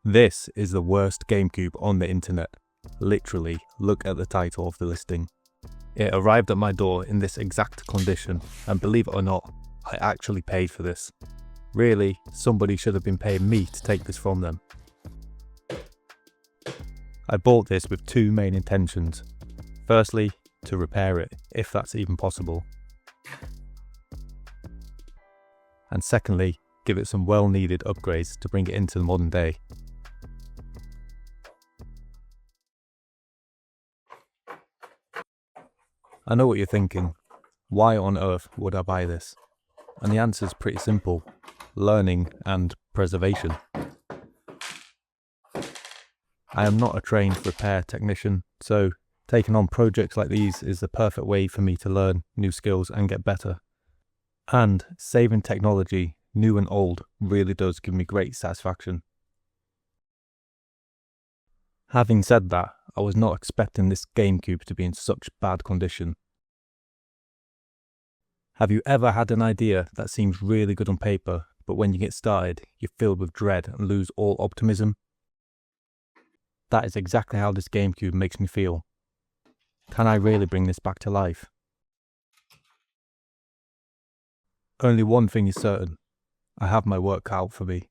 This is the worst GameCube on the internet. Literally, look at the title of the listing. It arrived at my door in this exact condition, and believe it or not, I actually paid for this. Really, somebody should have been paying me to take this from them. I bought this with two main intentions. Firstly, to repair it, if that's even possible. And secondly, give it some well-needed upgrades to bring it into the modern day. I know what you're thinking. Why on earth would I buy this? And the answer is pretty simple. Learning and preservation. I am not a trained repair technician, so taking on projects like these is the perfect way for me to learn new skills and get better. And saving technology, new and old, really does give me great satisfaction. Having said that, I was not expecting this GameCube to be in such bad condition. Have you ever had an idea that seems really good on paper, but when you get started, you're filled with dread and lose all optimism? That is exactly how this GameCube makes me feel. Can I really bring this back to life? Only one thing is certain. I have my work cut out for me.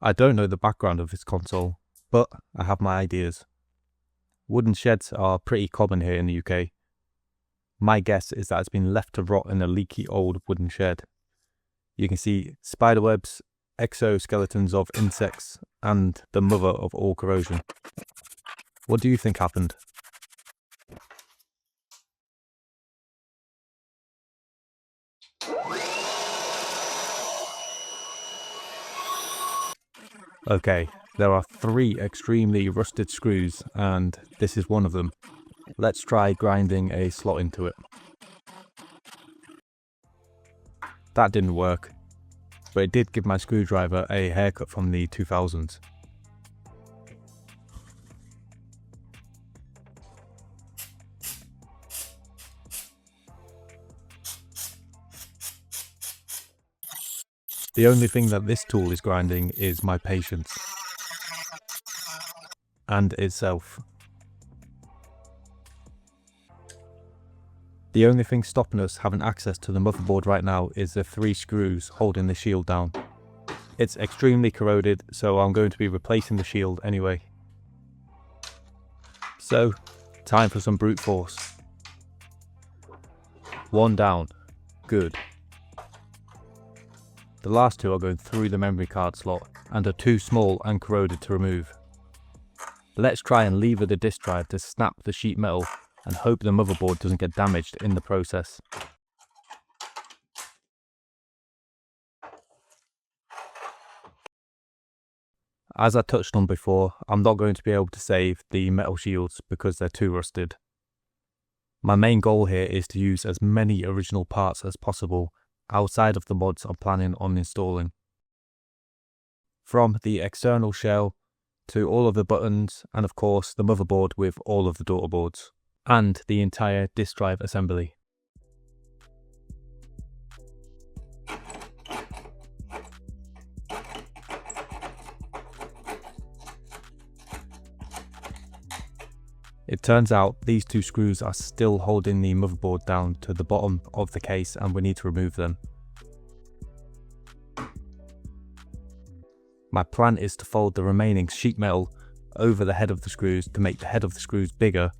I don't know the background of this console, but I have my ideas. Wooden sheds are pretty common here in the UK. My guess is that it's been left to rot in a leaky old wooden shed. You can see spiderwebs, exoskeletons of insects, and the mother of all corrosion. What do you think happened? Okay, there are 3 extremely rusted screws, and this is one of them. Let's try grinding a slot into it. That didn't work, but it did give my screwdriver a haircut from the 2000s. The only thing that this tool is grinding is my patience. And itself. The only thing stopping us having access to the motherboard right now is the 3 screws holding the shield down. It's extremely corroded, so I'm going to be replacing the shield anyway. So, time for some brute force. 1 down. Good. The last 2 are going through the memory card slot and are too small and corroded to remove. Let's try and lever the disk drive to snap the sheet metal and hope the motherboard doesn't get damaged in the process. As I touched on before, I'm not going to be able to save the metal shields because they're too rusted. My main goal here is to use as many original parts as possible outside of the mods I'm planning on installing. From the external shell to all of the buttons, and of course the motherboard with all of the daughter boards, and the entire disk drive assembly. It turns out these 2 screws are still holding the motherboard down to the bottom of the case, and we need to remove them. My plan is to fold the remaining sheet metal over the head of the screws to make the head of the screws bigger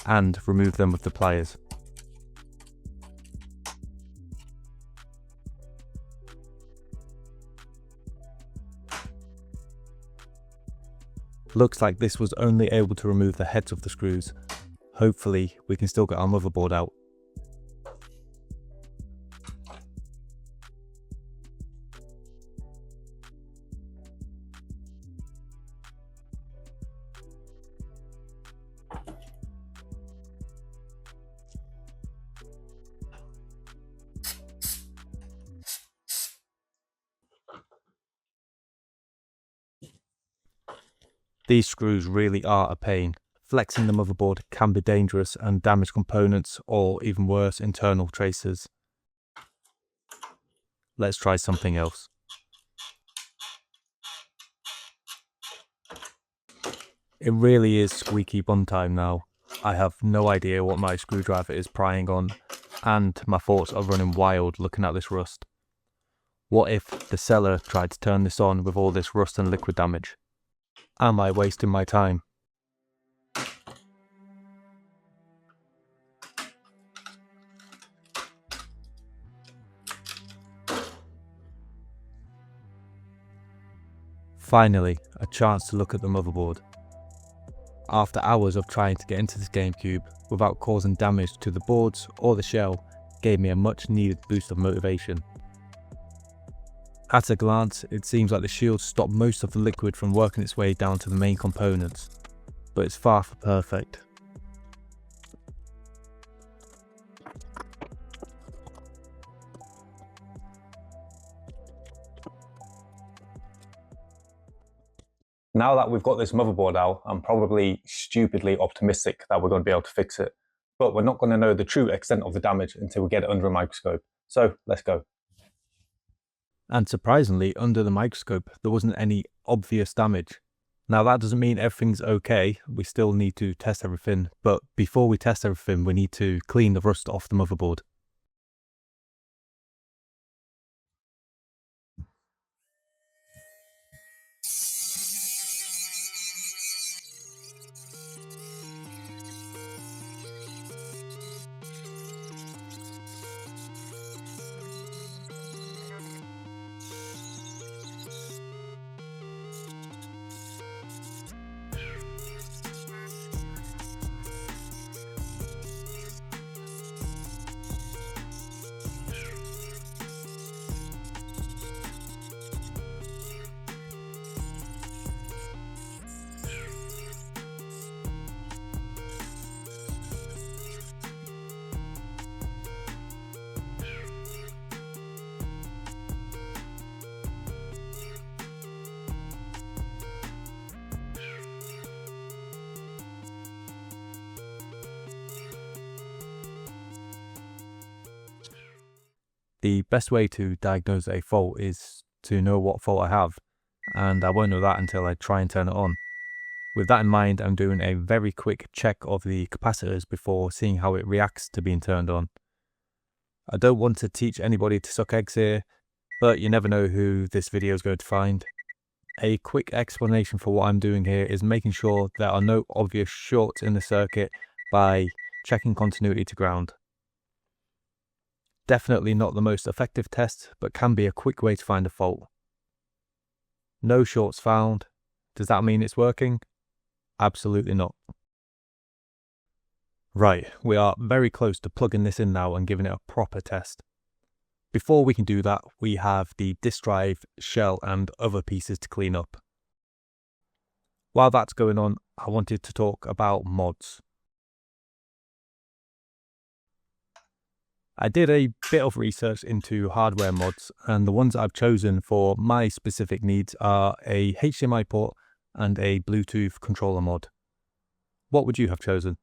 and remove them with the pliers. Looks like this was only able to remove the heads of the screws. Hopefully we can still get our motherboard out. These screws really are a pain. Flexing the motherboard can be dangerous and damage components or even worse, internal traces. Let's try something else. It really is squeaky bum time now. I have no idea what my screwdriver is prying on, and my thoughts are running wild looking at this rust. What if the seller tried to turn this on with all this rust and liquid damage? Am I wasting my time? Finally, a chance to look at the motherboard. After hours of trying to get into this GameCube without causing damage to the boards or the shell, gave me a much needed boost of motivation. At a glance, it seems like the shield stopped most of the liquid from working its way down to the main components, but it's far from perfect. Now that we've got this motherboard out, I'm probably stupidly optimistic that we're going to be able to fix it. But we're not going to know the true extent of the damage until we get it under a microscope. So let's go. And surprisingly, under the microscope, there wasn't any obvious damage. Now that doesn't mean everything's okay, we still need to test everything, but before we test everything we need to clean the rust off the motherboard. The best way to diagnose a fault is to know what fault I have, and I won't know that until I try and turn it on. With that in mind, I'm doing a very quick check of the capacitors before seeing how it reacts to being turned on. I don't want to teach anybody to suck eggs here, but you never know who this video is going to find. A quick explanation for what I'm doing here is making sure there are no obvious shorts in the circuit by checking continuity to ground. Definitely not the most effective test, but can be a quick way to find a fault. No shorts found. Does that mean it's working? Absolutely not. Right, we are very close to plugging this in now and giving it a proper test. Before we can do that, we have the disk drive, shell and other pieces to clean up. While that's going on, I wanted to talk about mods. I did a bit of research into hardware mods, and the ones I've chosen for my specific needs are a HDMI port and a Bluetooth controller mod. What would you have chosen?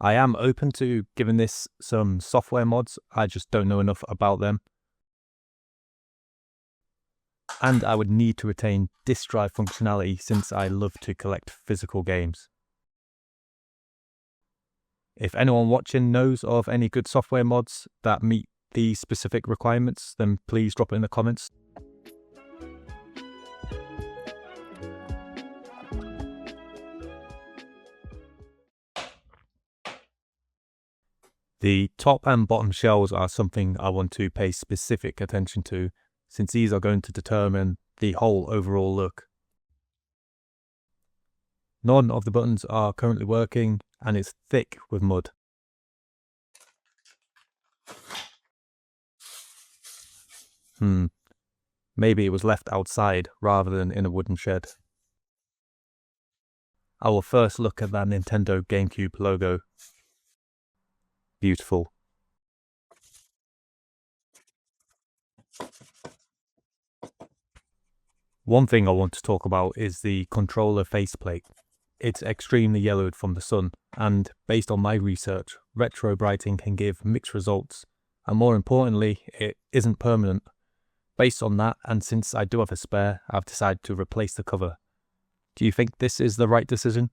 I am open to giving this some software mods, I just don't know enough about them. And I would need to retain disk drive functionality since I love to collect physical games. If anyone watching knows of any good software mods that meet these specific requirements, then please drop it in the comments. The top and bottom shells are something I want to pay specific attention to, since these are going to determine the whole overall look. None of the buttons are currently working, and it's thick with mud. Maybe it was left outside rather than in a wooden shed. I will first look at that Nintendo GameCube logo. Beautiful. One thing I want to talk about is the controller faceplate. it's extremely yellowed from the sun, and based on my research, retro brighting can give mixed results, and more importantly, it isn't permanent. Based on that, and since I do have a spare, I've decided to replace the cover. Do you think this is the right decision?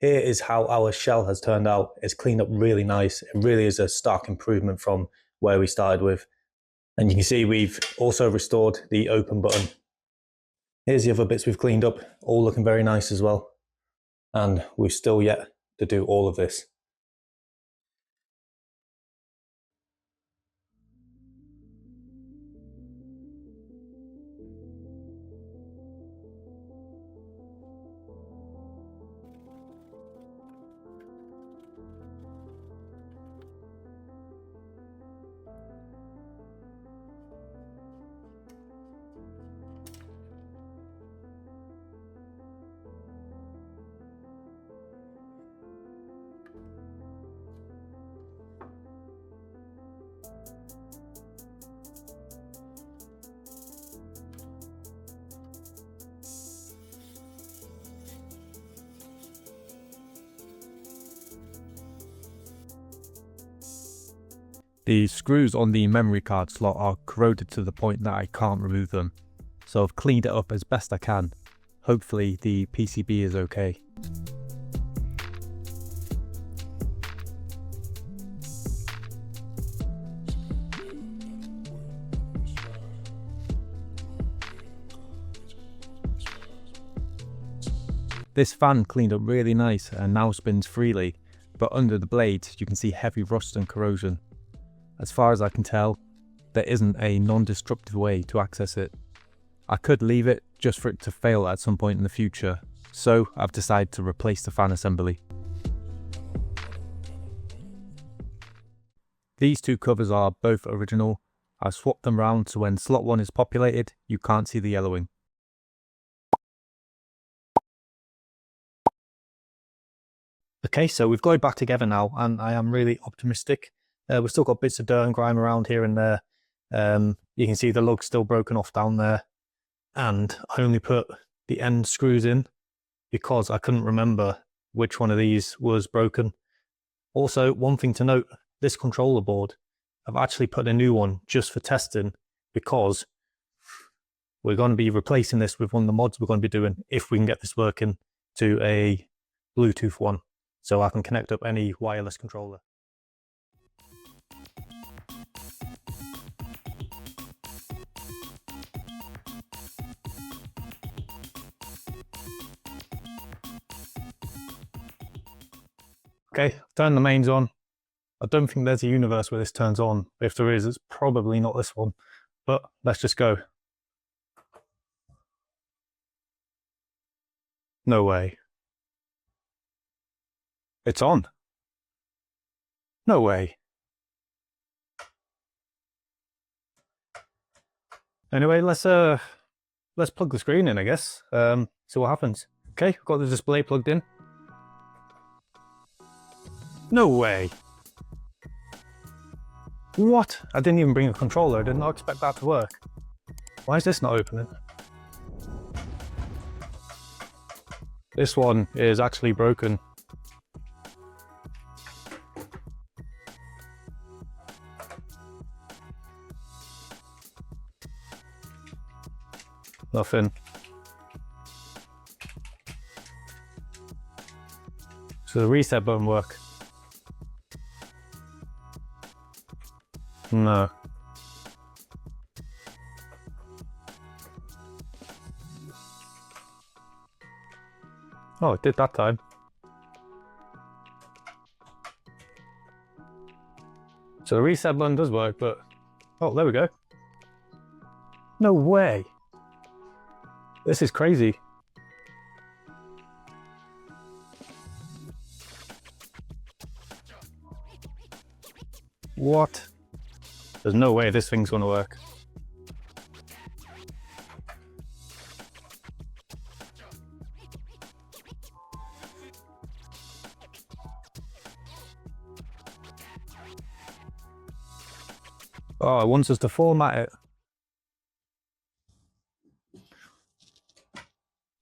Here is how our shell has turned out. It's cleaned up really nice. It really is a stark improvement from where we started with. And you can see we've also restored the open button. Here's the other bits we've cleaned up, all looking very nice as well. And we've still yet to do all of this. The screws on the memory card slot are corroded to the point that I can't remove them, so I've cleaned it up as best I can. Hopefully the PCB is okay. This fan cleaned up really nice and now spins freely, but under the blades you can see heavy rust and corrosion. As far as I can tell, there isn't a non-destructive way to access it. I could leave it just for it to fail at some point in the future, so I've decided to replace the fan assembly. These two covers are both original. I've swapped them round so when slot 1 is populated, you can't see the yellowing. Okay, so we've got it back together now, and I am really optimistic. We've still got bits of dirt and grime around here and there. You can see the lug's still broken off down there. And I only put the end screws in because I couldn't remember which one of these was broken. Also, one thing to note, this controller board, I've actually put a new one just for testing because we're going to be replacing this with one of the mods we're going to be doing if we can get this working to a Bluetooth one, so I can connect up any wireless controller. Okay, I've turned the mains on. I don't think there's a universe where this turns on. If there is, it's probably not this one. But let's just go. No way. It's on. No way. Anyway, let's plug the screen in, I guess. See what happens. Okay, I've got the display plugged in. No way. What? I didn't even bring a controller. I did not expect that to work. Why is this not opening? This one is actually broken. Nothing. So the reset button work? No. Oh, it did that time. So the reset button does work, but... Oh, there we go. No way. This is crazy. What? There's no way this thing's gonna work. Oh, it wants us to format it.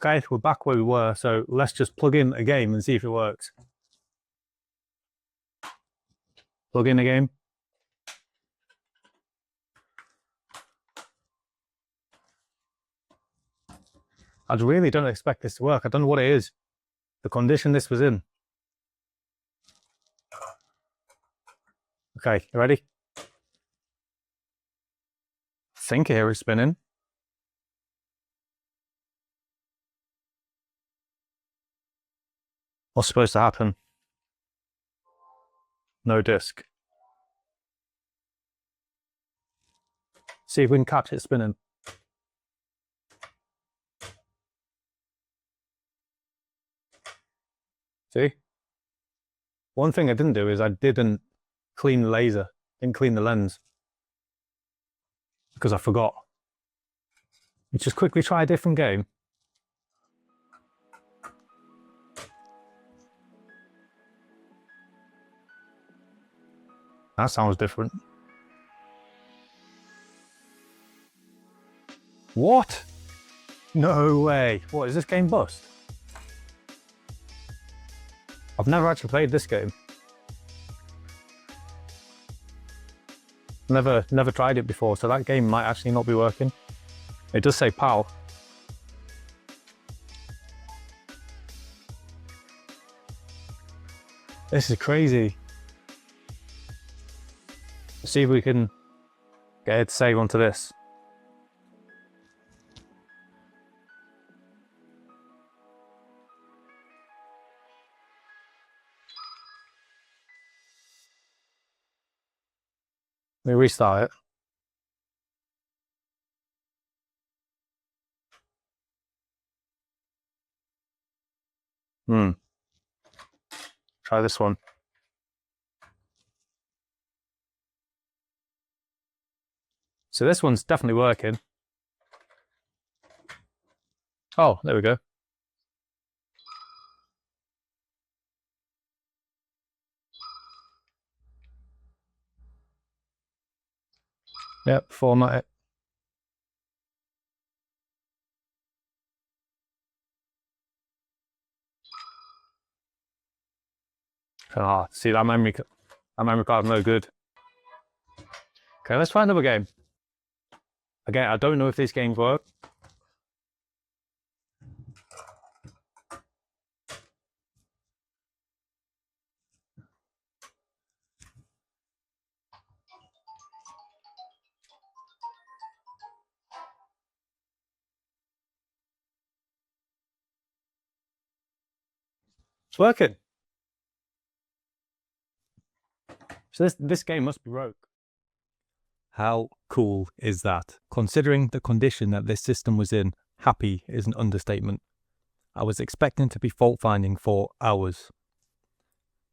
Okay, we're back where we were, so let's just plug in a game and see if it works. Plug in a game. I really don't expect this to work. I don't know what it is. The condition this was in. Okay, you ready? I think here is spinning. What's supposed to happen? No disc. See if we can catch it spinning. See? One thing I didn't do is I didn't clean the laser, didn't clean the lens. Because I forgot. Let's just quickly try a different game. That sounds different. What? No way. What, is this game bust? I've never actually played this game. Never tried it before, so that game might actually not be working. It does say PAL. This is crazy. Let's see if we can get it to save onto this. Let me restart it. Try this one. So this one's definitely working. Oh, there we go. Yep, format it. Ah, see that memory card no good. Okay, let's try another game. Again, I don't know if these games work. It's working. So this game must be broke. How cool is that? Considering the condition that this system was in, happy is an understatement. I was expecting to be fault finding for hours.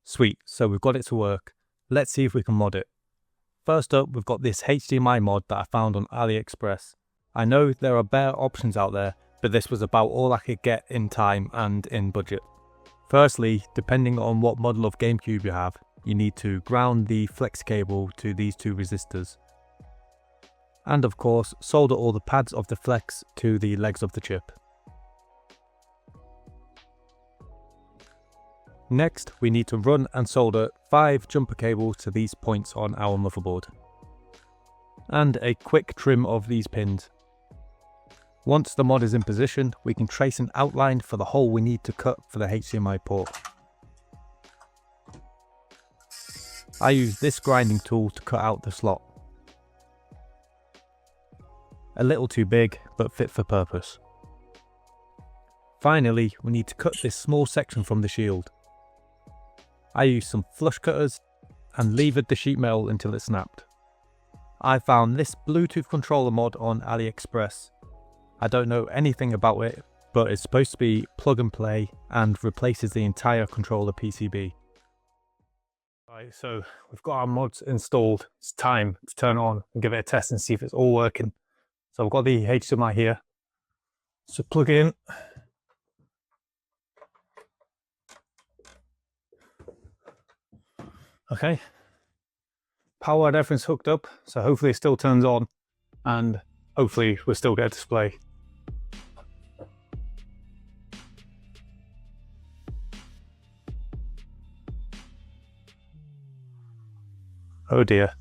Sweet, so we've got it to work. Let's see if we can mod it. First up, we've got this HDMI mod that I found on AliExpress. I know there are better options out there, but this was about all I could get in time and in budget. Firstly, depending on what model of GameCube you have, you need to ground the flex cable to these two resistors. And of course, solder all the pads of the flex to the legs of the chip. Next, we need to run and solder 5 jumper cables to these points on our motherboard. And a quick trim of these pins. Once the mod is in position, we can trace an outline for the hole we need to cut for the HDMI port. I use this grinding tool to cut out the slot. A little too big, but fit for purpose. Finally, we need to cut this small section from the shield. I used some flush cutters and levered the sheet metal until it snapped. I found this Bluetooth controller mod on AliExpress. I don't know anything about it, but it's supposed to be plug and play and replaces the entire controller PCB. Right, so we've got our mods installed. It's time to turn it on and give it a test and see if it's all working. So I've got the HDMI here. So plug in. Okay. Powered, everything's hooked up, so hopefully it still turns on and hopefully we'll still get a display. Oh dear.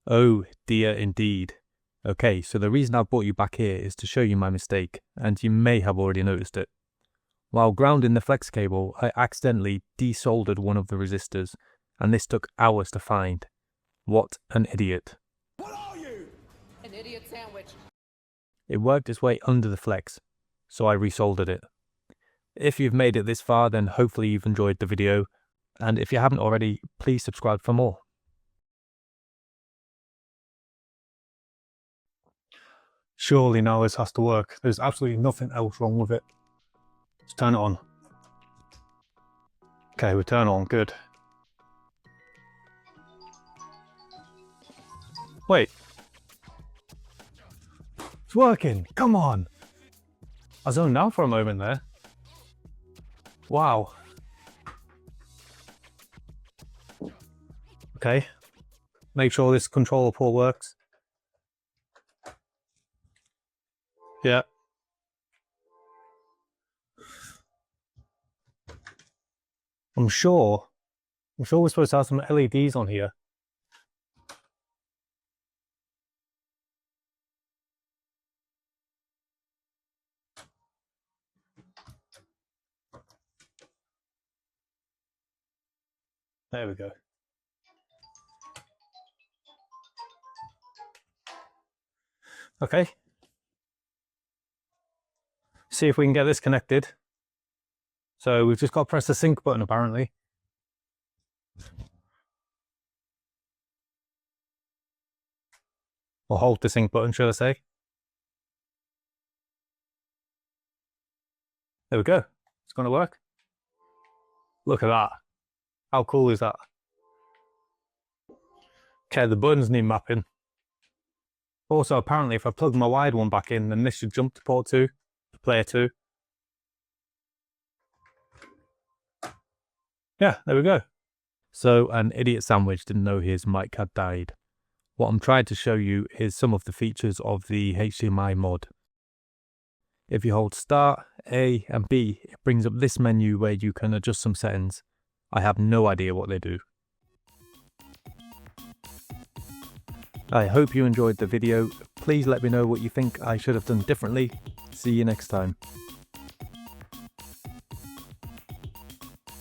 Oh dear indeed. Okay, so the reason I've brought you back here is to show you my mistake, and you may have already noticed it. While grounding the flex cable, I accidentally desoldered one of the resistors, and this took hours to find. What an idiot. What are you? An idiot sandwich. It worked its way under the flex, so I resoldered it. If you've made it this far, then hopefully you've enjoyed the video, and if you haven't already, please subscribe for more. Surely now this has to work. There's absolutely nothing else wrong with it. Let's turn it on. Okay, we turn on, good. Wait. It's working, come on. I zoned out for a moment there. Wow. Okay, make sure this controller port works. Yeah. I'm sure we're supposed to have some LEDs on here. There we go. Okay. See if we can get this connected. So we've just got to press the sync button apparently. Or hold the sync button, should I say. There we go. It's going to work. Look at that. How cool is that? Okay, the buttons need mapping. Also, apparently, if I plug my wired one back in, then this should jump to port 2, player 2. Yeah, there we go. So, an idiot sandwich didn't know his mic had died. What I'm trying to show you is some of the features of the HDMI mod. If you hold Start, A and B, it brings up this menu where you can adjust some settings. I have no idea what they do. I hope you enjoyed the video. Please let me know what you think I should have done differently. See you next time.